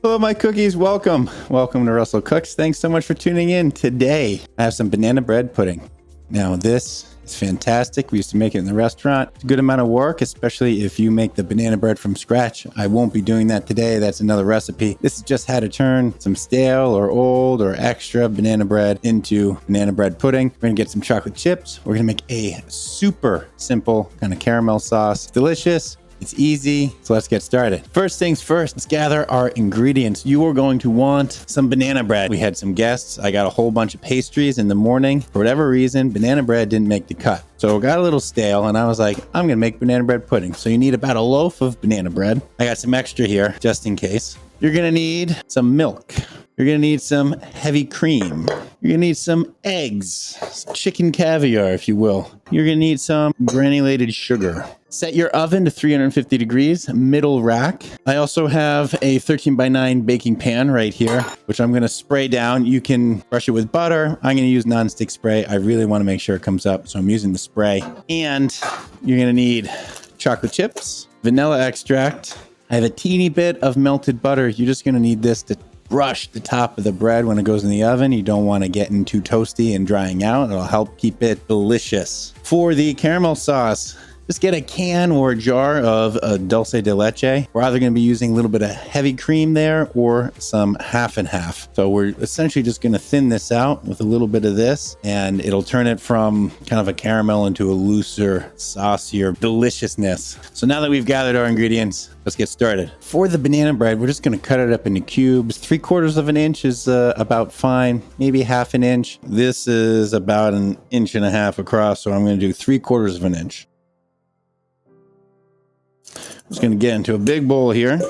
Hello, my cookies. Welcome to Russell Cooks. Thanks so much for tuning in. Today, I have some banana bread pudding. Now, this is fantastic. We used to make it in the restaurant. It's a good amount of work, especially if you make the banana bread from scratch. I won't be doing that today. That's another recipe. This is just how to turn some stale or old or extra banana bread into banana bread pudding. We're going to get some chocolate chips. We're going to make a super simple kind of caramel sauce. Delicious. It's easy, so let's get started. First things first, let's gather our ingredients. You are going to want some banana bread. We had some guests. I got a whole bunch of pastries in the morning. For whatever reason, banana bread didn't make the cut. So it got a little stale, and I was like, I'm gonna make banana bread pudding. So you need about a loaf of banana bread. I got some extra here, just in case. You're gonna need some milk. You're gonna need some heavy cream. You're gonna need some eggs, some chicken caviar, if you will. You're gonna need some granulated sugar. Set your oven to 350 degrees, middle rack. I also have a 13x9 baking pan right here, which I'm gonna spray down. You can brush it with butter. I'm gonna use nonstick spray. I really wanna make sure it comes up, so I'm using the spray. And you're gonna need chocolate chips, vanilla extract. I have a teeny bit of melted butter. You're just gonna need this to brush the top of the bread when it goes in the oven. You don't want to get in too toasty and drying out. It'll help keep it delicious. For the caramel sauce, just get a can or a jar of Dulce de Leche. We're either going to be using a little bit of heavy cream there or some half and half. So we're essentially just going to thin this out with a little bit of this, and it'll turn it from kind of a caramel into a looser, saucier deliciousness. So now that we've gathered our ingredients, let's get started. For the banana bread, we're just going to cut it up into cubes. 3/4 of an inch is about fine, maybe half an inch. This is about 1.5 inches across, so I'm going to do 3/4 of an inch. I'm just going to get into a big bowl here.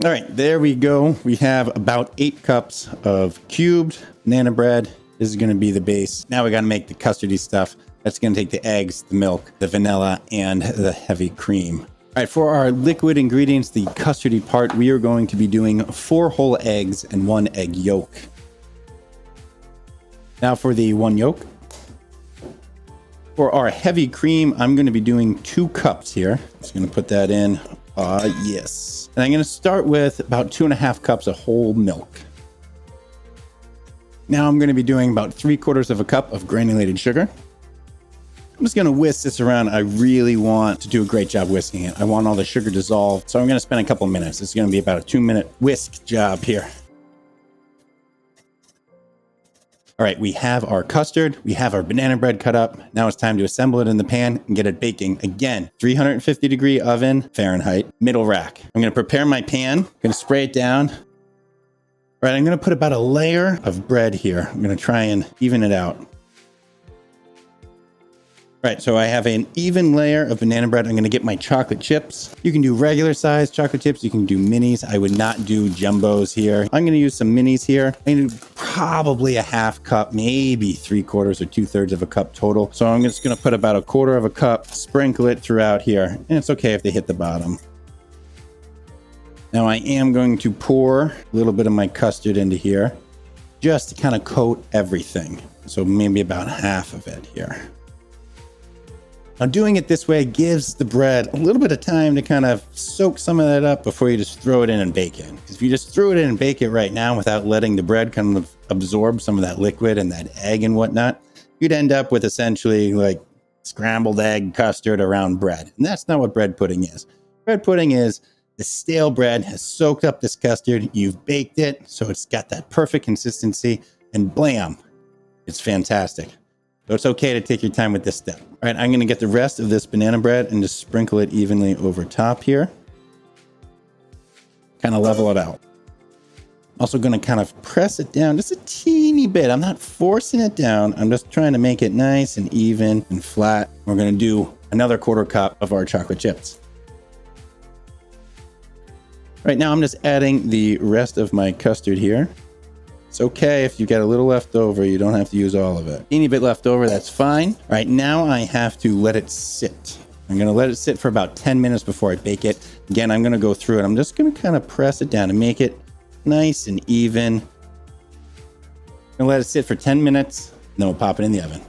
All right, there we go. We have about 8 cups of cubed banana bread. This is going to be the base. Now we got to make the custardy stuff. That's going to take the eggs, the milk, the vanilla, and the heavy cream. All right, for our liquid ingredients, the custardy part, we are going to be doing 4 whole eggs and 1 egg yolk. Now for the 1 yolk. For our heavy cream, I'm going to be doing 2 cups here. Just going to put that in. Yes. And I'm going to start with about 2.5 cups of whole milk. Now I'm going to be doing about 3/4 of a cup of granulated sugar. I'm just going to whisk this around. I really want to do a great job whisking it. I want all the sugar dissolved. So I'm going to spend a couple minutes. It's going to be about a 2-minute whisk job here. All right, we have our custard, we have our banana bread cut up. Now it's time to assemble it in the pan and get it baking. Again, 350 degree oven, Fahrenheit, middle rack. I'm gonna prepare my pan, gonna spray it down. All right, I'm gonna put about a layer of bread here. I'm gonna try and even it out. All right, so I have an even layer of banana bread. I'm gonna get my chocolate chips. You can do regular size chocolate chips. You can do minis. I would not do jumbos here. I'm gonna use some minis here. I'm gonna do probably a 1/2 cup, maybe 3/4 or 2/3 of a cup total. So I'm just gonna put about 1/4 of a cup, sprinkle it throughout here. And it's okay if they hit the bottom. Now I am going to pour a little bit of my custard into here, just to kind of coat everything. So maybe about half of it here. Now doing it this way gives the bread a little bit of time to kind of soak some of that up before you just throw it in and bake it. Because if you just threw it in and bake it right now without letting the bread kind of absorb some of that liquid and that egg and whatnot, you'd end up with essentially like scrambled egg custard around bread. And that's not what bread pudding is. Bread pudding is the stale bread has soaked up this custard, you've baked it, so it's got that perfect consistency, and blam, it's fantastic. So it's okay to take your time with this step. All right, I'm gonna get the rest of this banana bread and just sprinkle it evenly over top here. Kind of level it out. Also gonna kind of press it down just a teeny bit. I'm not forcing it down. I'm just trying to make it nice and even and flat. We're gonna do another 1/4 cup of our chocolate chips. Right now I'm just adding the rest of my custard here. It's okay if you get a little left over, you don't have to use all of it. Any bit left over, that's fine. All right, now I have to let it sit. I'm gonna let it sit for about 10 minutes before I bake it. Again, I'm gonna go through it. I'm just gonna kind of press it down and make it nice and even. I'm And let it sit for 10 minutes, and then we'll pop it in the oven.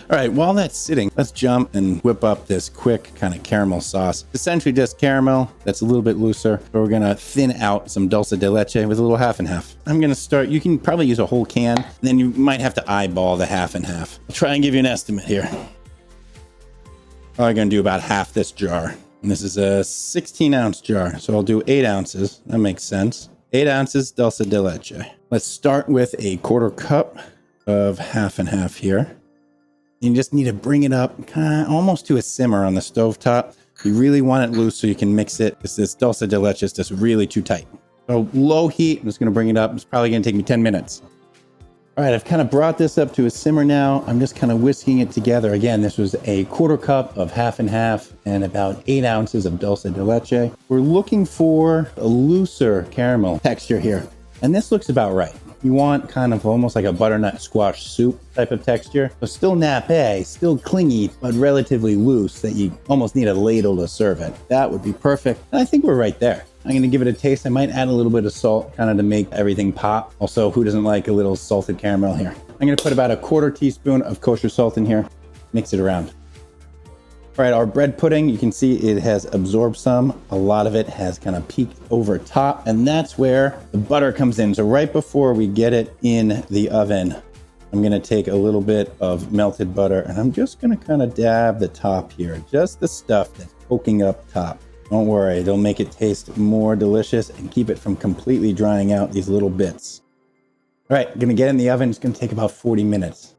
All right, while that's sitting, let's jump and whip up this quick kind of caramel sauce. Essentially just caramel that's a little bit looser. But we're gonna thin out some dulce de leche with a little half and half. I'm gonna start, you can probably use a whole can, and then you might have to eyeball the half and half. I'll try and give you an estimate here. I'm gonna do about half this jar. And this is a 16-ounce jar, so I'll do 8 ounces. That makes sense. 8 ounces dulce de leche. Let's start with a 1/4 cup of half and half here. You just need to bring it up kind of almost to a simmer on the stovetop. You really want it loose so you can mix it, because this dulce de leche is just really too tight. So low heat, I'm just gonna bring it up. It's probably gonna take me 10 minutes. All right, I've kind of brought this up to a simmer now. I'm just kind of whisking it together. Again, this was a 1/4 cup of half and half and about 8 ounces of dulce de leche. We're looking for a looser caramel texture here. And this looks about right. You want kind of almost like a butternut squash soup type of texture. So still nappe, still clingy, but relatively loose that you almost need a ladle to serve it. That would be perfect. And I think we're right there. I'm gonna give it a taste. I might add a little bit of salt kind of to make everything pop. Also, who doesn't like a little salted caramel here? I'm gonna put about a 1/4 teaspoon of kosher salt in here. Mix it around. All right, our bread pudding, you can see it has absorbed some. A lot of it has kind of peeked over top, and that's where the butter comes in. So right before we get it in the oven, I'm gonna take a little bit of melted butter, and I'm just gonna kind of dab the top here, just the stuff that's poking up top. Don't worry, it'll make it taste more delicious and keep it from completely drying out these little bits. All right, gonna get in the oven. It's gonna take about 40 minutes.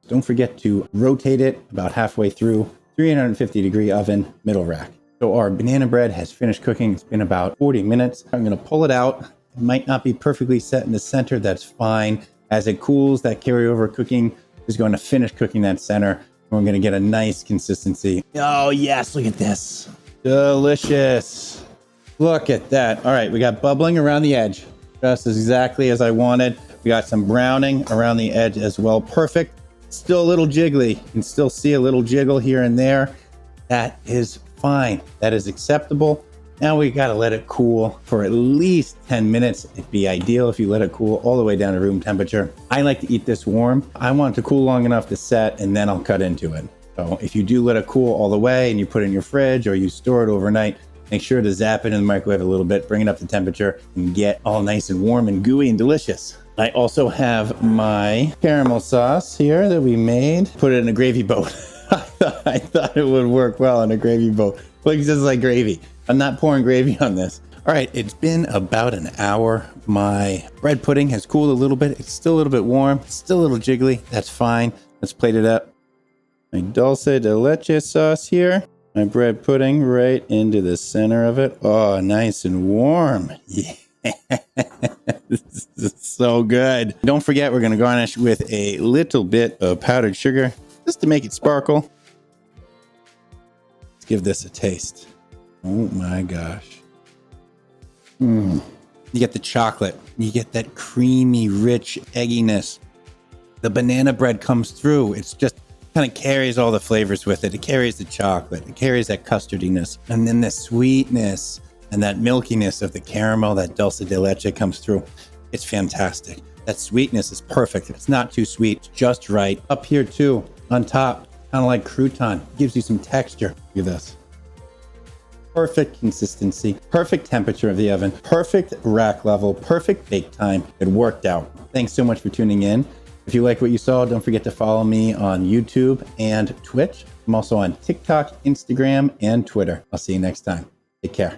Don't forget to rotate it about halfway through. 350-degree oven, middle rack. So our banana bread has finished cooking. It's been about 40 minutes. I'm gonna pull it out. It might not be perfectly set in the center. That's fine. As it cools, that carryover cooking is going to finish cooking that center. And we're gonna get a nice consistency. Oh yes, look at this. Delicious. Look at that. All right, we got bubbling around the edge. Just exactly as I wanted. We got some browning around the edge as well. Perfect. Still a little jiggly. You can still see a little jiggle here and there. That is fine. That is acceptable. Now we got to let it cool for at least 10 minutes. It'd be ideal if you let it cool all the way down to room temperature. I like to eat this warm. I want it to cool long enough to set, and then I'll cut into it. So if you do let it cool all the way and you put it in your fridge or you store it overnight, make sure to zap it in the microwave a little bit, bring it up to temperature, and get all nice and warm and gooey and delicious. I also have my caramel sauce here that we made. Put it in a gravy boat. I thought it would work well in a gravy boat. Looks just like gravy. I'm not pouring gravy on this. All right, it's been about an hour. My bread pudding has cooled a little bit. It's still a little bit warm, still a little jiggly. That's fine. Let's plate it up. My dulce de leche sauce here. My bread pudding right into the center of it. Oh, nice and warm. Yeah. This is so good. Don't forget, we're going to garnish with a little bit of powdered sugar just to make it sparkle. Let's give this a taste. Oh my gosh. You get the chocolate. You get that creamy, rich egginess. The banana bread comes through. It's just kind of carries all the flavors with it. It carries the chocolate. It carries that custardiness. And then the sweetness and that milkiness of the caramel, that dulce de leche comes through. It's fantastic. That sweetness is perfect. It's not too sweet, it's just right. Up here too, on top, kind of like crouton. Gives you some texture. Look at this. Perfect consistency, perfect temperature of the oven, perfect rack level, perfect bake time. It worked out. Thanks so much for tuning in. If you like what you saw, don't forget to follow me on YouTube and Twitch. I'm also on TikTok, Instagram, and Twitter. I'll see you next time. Take care.